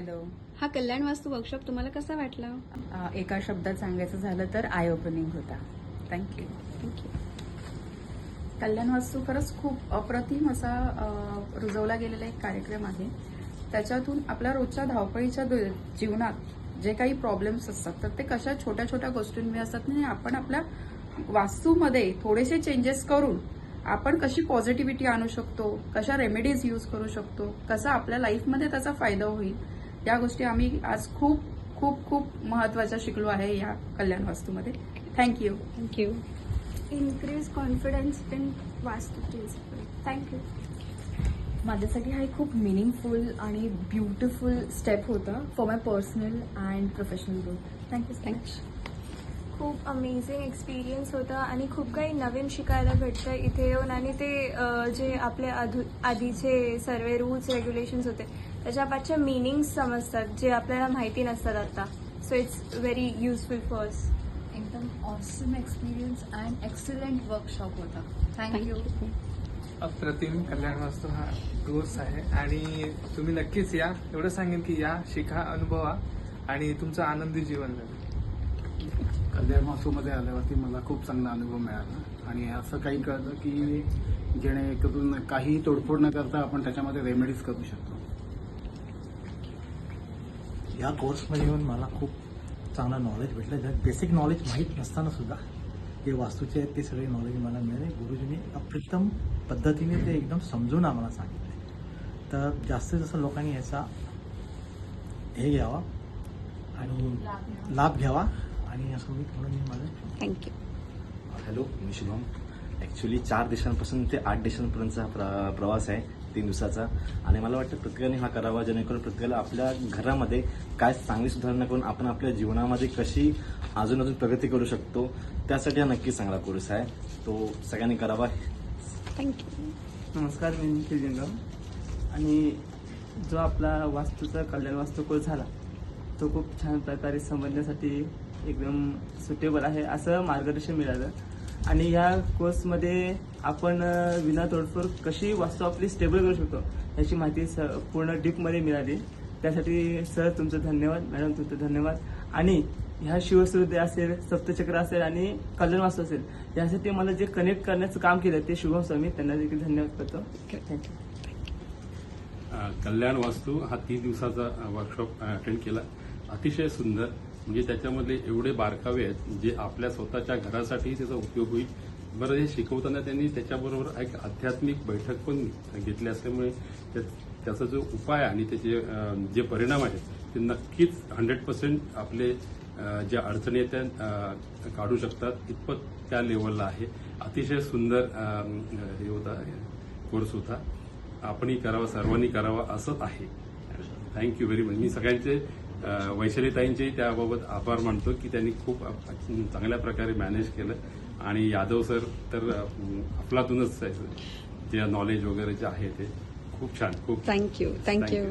Hello. हा कल्याण वास्तू workshop तुम्हाला कसा वाटला? एका शब्दात सांगायचं झालं तर आय ओपनिंग होता. थँक्यू. थँक्यू. कल्याण वास्तू खरंच खूप अप्रतिम असा रुजवला गेलेला एक कार्यक्रम आहे. त्याच्यातून आपल्या रोजच्या धावपळीच्या जीवनात जे काही प्रॉब्लेम्स असतात तर ते कशा छोट्या छोट्या गोष्टींमुळे असतात नाही, आपण आपल्या वास्तूमध्ये थोडेसे चेंजेस करून आपण कशी पॉझिटिव्हिटी आणू शकतो, कशा रेमेडीज यूज करू शकतो, कसा आपल्या लाईफमध्ये त्याचा फायदा होईल, या गोष्टी आम्ही आज खूप खूप खूप महत्त्वाच्या शिकलो आहे या कल्याण वास्तूमध्ये. Thank you. Thank you. Increase confidence in वास्तू प्रिन्सिपल. थँक्यू. माझ्यासाठी हा एक खूप मिनिंगफुल आणि ब्युटिफुल स्टेप होता for my personal and professional growth. Thank you. Thanks. खूप अमेझिंग एक्सपिरियन्स होता आणि खूप काही नवीन शिकायला भेटतं इथे येऊन. आणि ते जे आपले आधीचे सर्व रूल्स रेग्युलेशन्स होते त्याच्या पाठच्या मिनिंग्स समजतात जे आपल्याला माहिती नसतात आता. So it's very useful for us. एकदम awesome experience and excellent workshop होता. थँक्यू. अप्रतिम कल्याण वास्तू हा कोर्स आहे आणि तुम्ही नक्कीच या. एवढं सांगेन की या, शिका, अनुभवा आणि तुमचं आनंदी जीवन जगा. कल्याण वास्तूमध्ये आल्यावरती मला खूप चांगला अनुभव मिळाला आणि असं काही कळलं की जेणेकरून काही तोडफोड न करता आपण त्याच्यामध्ये रेमेडीज करू शकतो. या कोर्समध्ये येऊन मला खूप चांगलं नॉलेज भेटलं. ज्या बेसिक नॉलेज माहीत नसताना सुद्धा जे वास्तूचे आहेत ते सगळे नॉलेज मला मिळाले. गुरुजींनी अप्रतिम पद्धतीने ते एकदम समजून आम्हाला सांगितले. तर जास्तीत जास्त लोकांनी याचा हे घ्यावा आणि लाभ घ्यावा आणि असं मी म्हणून माझं. थँक्यू. हॅलो, मी शुभम. ॲक्च्युली 4 देशांपासून ते 8 देशांपर्यंतचा प्रवास आहे 3 दिवसाचा आणि मला वाटतं प्रत्येकाने हा करावा जेणेकरून प्रत्येकाला आपल्या घरामध्ये काय चांगली सुधारणा करून आपण आपल्या जीवनामध्ये कशी अजून प्रगती करू शकतो त्यासाठी हा नक्कीच चांगला कोर्स आहे. तो सगळ्यांनी करावा. थँक्यू. नमस्कार, मी निखिल जंगम. आणि जो आपला वास्तूचा कल्याण वास्तू कोर्स झाला तो खूप छान प्रकारे समजण्यासाठी एकदम सुटेबल आहे असं मार्गदर्शन मिळालं. आणि या कोर्समध्ये आपण विना तोडफोड कशी वास्तू आपली स्टेबल करू शकतो याची माहिती पूर्ण डीपमध्ये मिळाली. त्यासाठी सर तुमचं धन्यवाद, मॅडम तुमचं धन्यवाद. आणि ह्या शिवसृदय असेल, सप्तचक्र असेल आणि कल्याण वास्तू असेल यासाठी मला जे कनेक्ट करण्याचं काम केलं ते शुभम स्वामी, त्यांना देखील धन्यवाद करतो. थँक्यू. कल्याण वास्तू हा 3 दिवसाचा वर्कशॉप अटेंड केला. अतिशय सुंदर, म्हणजे त्याच्यामध्ये एवढे बारकावे आहेत जे आपल्या स्वतःच्या घरासाठी त्याचा उपयोग होईल. बरं, हे शिकवताना त्यांनी त्याच्याबरोबर एक आध्यात्मिक बैठक पण घेतली असल्यामुळे त्याचा जो उपाय आणि त्याचे जे परिणाम आहेत ते नक्कीच 100% आपले ज्या अडचणी आहेत त्या काढू शकतात इतपत त्या लेवलला आहे. अतिशय सुंदर हे होता, कोर्स होता. आपणही करावा, सर्वांनी करावा असंच आहे. Thank you very much. मी सगळ्यांचे वैशालीताईंचे त्याबाबत आभार मानतो की त्यांनी खूप चांगल्या प्रकारे मॅनेज केलं. आणि यादव सर तर अफलातूनच जे नॉलेज वगैरे जे आहे ते खूप छान. खूप थँक्यू. थँक्यू.